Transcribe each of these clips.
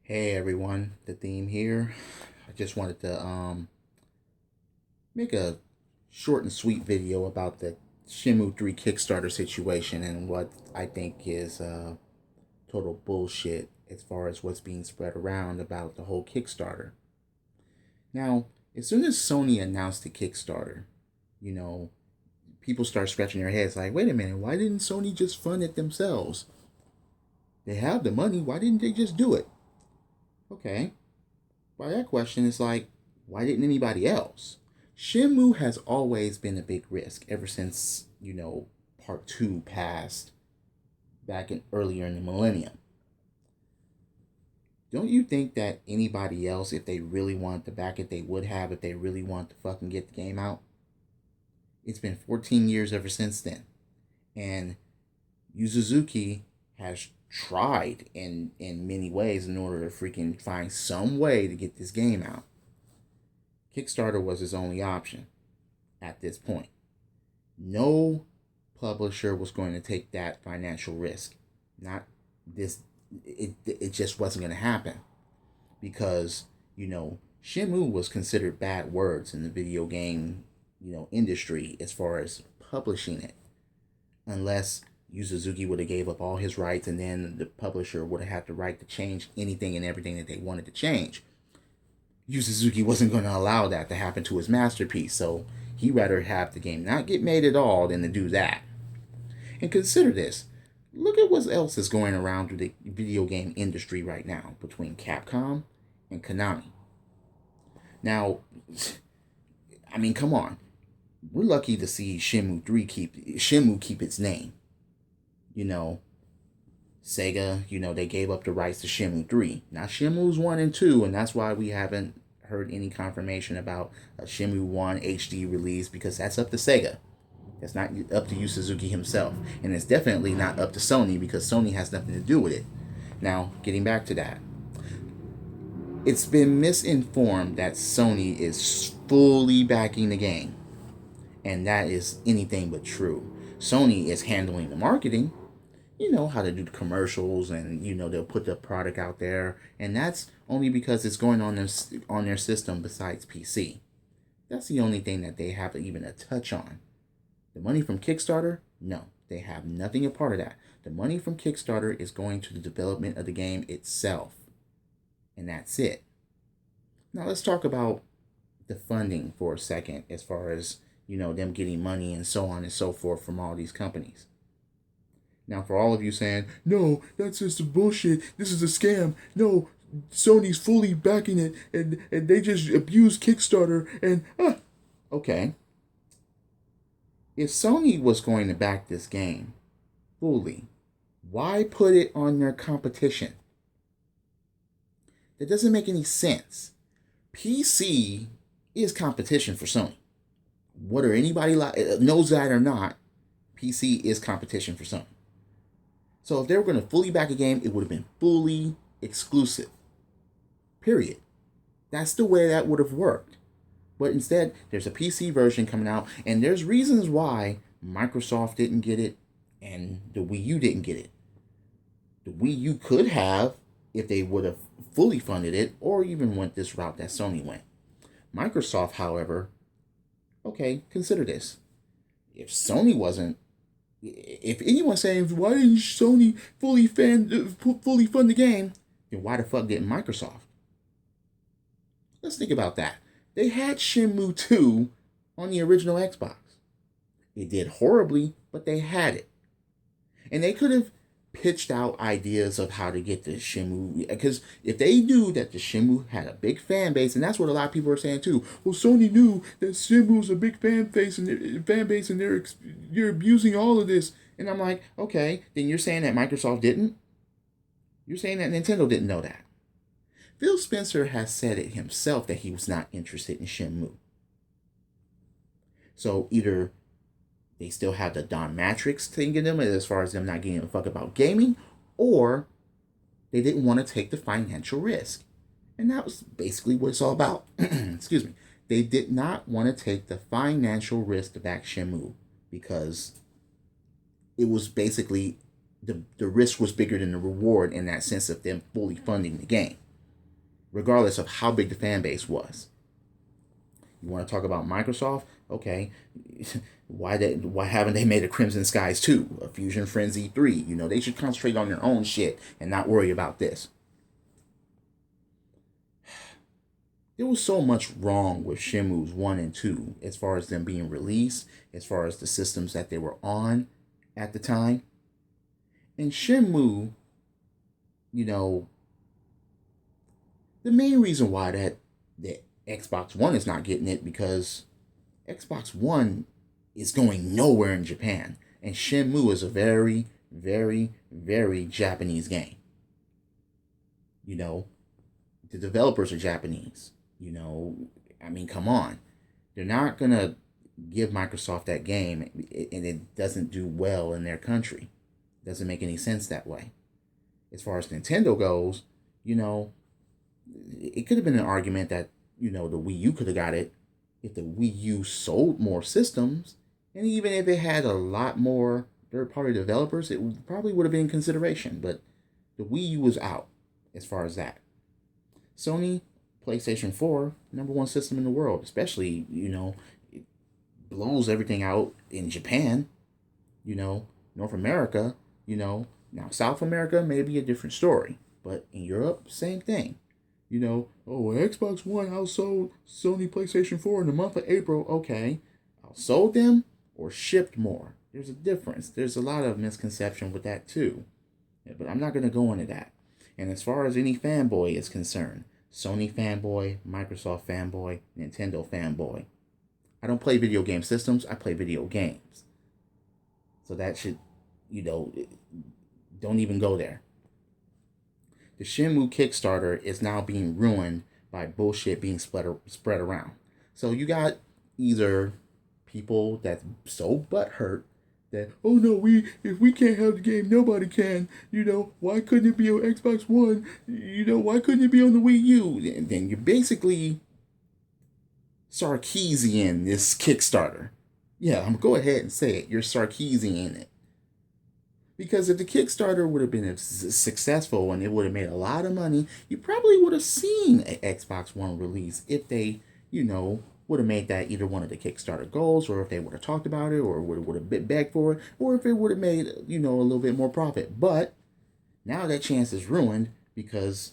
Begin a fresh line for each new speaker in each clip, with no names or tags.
Hey everyone, the theme here. I just wanted to make a short and sweet video about the Shenmue 3 Kickstarter situation and what I think is total bullshit as far as what's being spread around about the whole Kickstarter. Now, as soon as Sony announced the Kickstarter, you know, people start scratching their heads like, wait a minute, why didn't Sony just fund it themselves? They have the money, why didn't they just do it? Okay, by that question, it's like, why didn't anybody else? Shenmue has always been a big risk ever since, part two passed back in earlier in the millennium. Don't you think that anybody else, if they really wanted to back it, they would have if they really wanted to fucking get the game out? It's been 14 years ever since then. And Yu Suzuki has tried in many ways in order to freaking find some way to get this game out. Kickstarter was his only option at this point. No publisher was going to take that financial risk. Not this. It just wasn't going to happen because Shenmue was considered bad words in the video game industry as far as publishing it, unless Yu Suzuki would have gave up all his rights and then the publisher would have had the right to change anything and everything that they wanted to change. Yu Suzuki wasn't going to allow that to happen to his masterpiece, so he'd rather have the game not get made at all than to do that. And consider this. Look at what else is going around through the video game industry right now between Capcom and Konami. Now, I mean, come on. We're lucky to see Shenmue keep its name. You know, Sega, they gave up the rights to Shenmue 3. Not Shenmue's 1 and 2, and that's why we haven't heard any confirmation about a Shenmue 1 HD release, because that's up to Sega. That's not up to Yu Suzuki himself. And it's definitely not up to Sony, because Sony has nothing to do with it. Now, getting back to that. It's been misinformed that Sony is fully backing the game. And that is anything but true. Sony is handling the marketing. You know how to do the commercials, and they'll put the product out there, and that's only because it's going on their system besides PC. That's the only thing that they have even a touch on. The money from Kickstarter, no, they have nothing a part of that. The money from Kickstarter is going to the development of the game itself, and that's it. Now let's talk about the funding for a second, as far as them getting money and so on and so forth from all these companies. Now, for all of you saying, no, that's just a bullshit, this is a scam, no, Sony's fully backing it, and they just abuse Kickstarter, and, okay. If Sony was going to back this game fully, why put it on their competition? That doesn't make any sense. PC is competition for Sony. Whether anybody knows that or not, PC is competition for Sony. So if they were going to fully back a game, it would have been fully exclusive. Period. That's the way that would have worked. But instead, there's a PC version coming out, and there's reasons why Microsoft didn't get it and the Wii U didn't get it. The Wii U could have if they would have fully funded it, or even went this route that Sony went. Microsoft, however, okay, consider this. If anyone's saying, why didn't Sony fully fund the game, then why the fuck didn't Microsoft? Let's think about that. They had Shenmue 2 on the original Xbox. It did horribly, but they had it. And they could have pitched out ideas of how to get the Shenmue, because if they knew that the Shenmue had a big fan base, and that's what a lot of people are saying too. Well, Sony knew that Shenmue's a big fan base, and they're abusing all of this. And I'm like, okay, then you're saying that Microsoft didn't? You're saying that Nintendo didn't know that? Phil Spencer has said it himself that he was not interested in Shenmue. So either they still have the Don Matrix thing in them as far as them not giving a fuck about gaming, or they didn't want to take the financial risk. And that was basically what it's all about. Excuse me. They did not want to take the financial risk to back Shenmue, because it was basically the risk was bigger than the reward, in that sense of them fully funding the game. regardless of how big the fan base was. You want to talk about Microsoft? Okay, why haven't they made a Crimson Skies 2, a Fusion Frenzy 3? You know, they should concentrate on their own shit and not worry about this. There was so much wrong with Shenmue's 1 and 2 as far as them being released, as far as the systems that they were on at the time. And Shenmue, you know, the main reason why that Xbox One is not getting it because Xbox One is going nowhere in Japan. And Shenmue is a very, very, very Japanese game. You know, the developers are Japanese. You know, I mean, come on. They're not going to give Microsoft that game and it doesn't do well in their country. It doesn't make any sense that way. As far as Nintendo goes, you know, it could have been an argument that, you know, the Wii U could have got it if the Wii U sold more systems. And even if it had a lot more third-party developers, it probably would have been in consideration. But the Wii U was out as far as that. Sony, PlayStation 4, #1 system in the world, especially, you know, it blows everything out in Japan, you know, North America, you know. Now, South America may be a different story, but in Europe, same thing. You know, oh, Xbox One outsold Sony PlayStation 4 in the month of April. Okay, outsold them or shipped more. There's a difference. There's a lot of misconception with that too. Yeah, but I'm not going to go into that. And as far as any fanboy is concerned, Sony fanboy, Microsoft fanboy, Nintendo fanboy. I don't play video game systems. I play video games. So that should, you know, don't even go there. The Shenmue Kickstarter is now being ruined by bullshit being spread around. So you got either people that's so butthurt that, oh no, if we can't have the game, nobody can. You know, why couldn't it be on Xbox One? You know, why couldn't it be on the Wii U? And then you're basically Sarkeesian this Kickstarter. Yeah, I'm gonna go ahead and say it. You're Sarkeesian it. Because if the Kickstarter would have been successful and it would have made a lot of money, you probably would have seen an Xbox One release if they, you know, would have made that either one of the Kickstarter goals, or if they would have talked about it, or would have begged for it, or if it would have made, you know, a little bit more profit. But now that chance is ruined because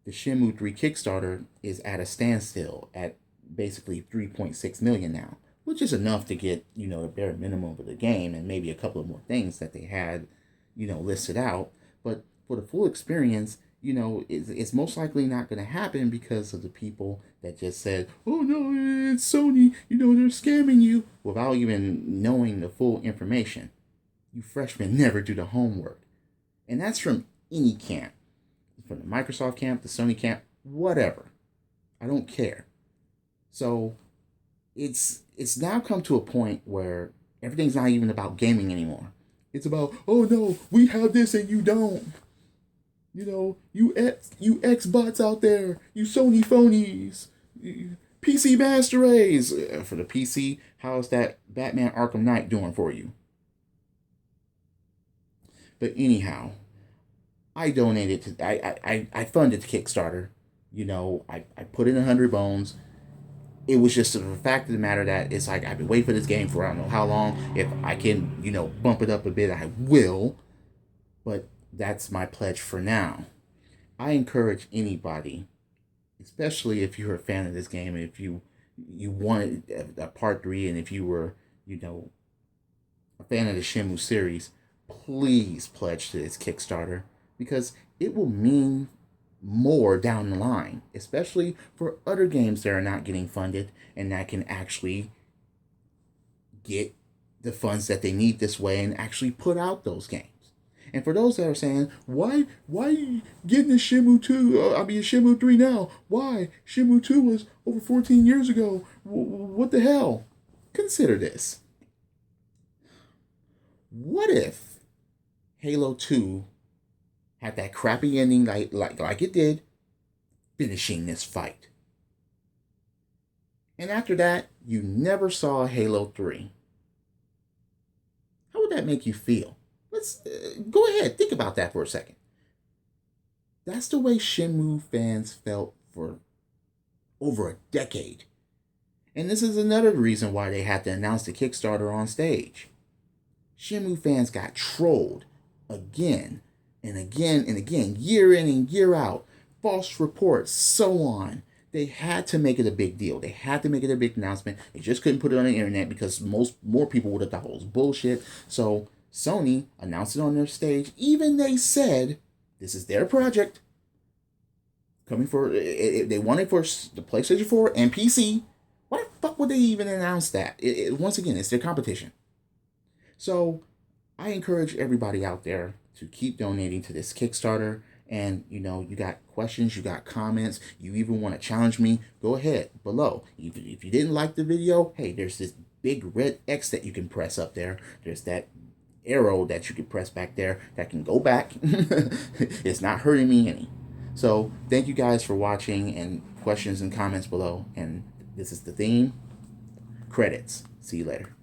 the Shenmue 3 Kickstarter is at a standstill at basically 3.6 million now, which is enough to get, you know, the bare minimum of the game and maybe a couple of more things that they had, you know, listed out. But for the full experience, you know, it's most likely not going to happen because of the people that just said, oh no, it's Sony, you know, they're scamming you, without even knowing the full information. You freshmen never do the homework. And that's from any camp. From the Microsoft camp, the Sony camp, whatever. I don't care. So it's now come to a point where everything's not even about gaming anymore. It's about, oh no, we have this and you don't. You know, you Xbots out there, you Sony phonies, PC Master Race. For the PC, how's that Batman Arkham Knight doing for you? But anyhow, I donated to, I funded the Kickstarter. You know, I put in 100 bones. It was just the fact of the matter that it's like, I've been waiting for this game for I don't know how long. If I can, you know, bump it up a bit, I will. But that's my pledge for now. I encourage anybody, especially if you're a fan of this game, if you wanted a part 3, and if you were, you know, a fan of the Shenmue series, please pledge to this Kickstarter, because it will mean more down the line, especially for other games that are not getting funded and that can actually get the funds that they need this way and actually put out those games. And for those that are saying, why you getting the Shenmue 2, Shenmue 3 now? Why? Shenmue 2 was over 14 years ago. What the hell? Consider this. What if Halo 2 had that crappy ending like it did, finishing this fight? And after that, you never saw Halo 3. How would that make you feel? Let's go ahead, think about that for a second. That's the way Shenmue fans felt for over a decade. And this is another reason why they had to announce the Kickstarter on stage. Shenmue fans got trolled again and again and again, year in and year out, false reports, so on. They had to make it a big deal. They had to make it a big announcement. They just couldn't put it on the internet because more people would have thought it was bullshit. So Sony announced it on their stage. Even they said this is their project. Coming for they want it for the PlayStation 4 and PC. Why the fuck would they even announce that? Once again, it's their competition. So I encourage everybody out there to keep donating to this Kickstarter. And, you got questions, you got comments, you even want to challenge me, go ahead below. If you didn't like the video, hey, there's this big red X that you can press up there. There's that arrow that you can press back there that can go back. It's not hurting me any. So thank you guys for watching, and questions and comments below. And this is the theme. Credits. See you later.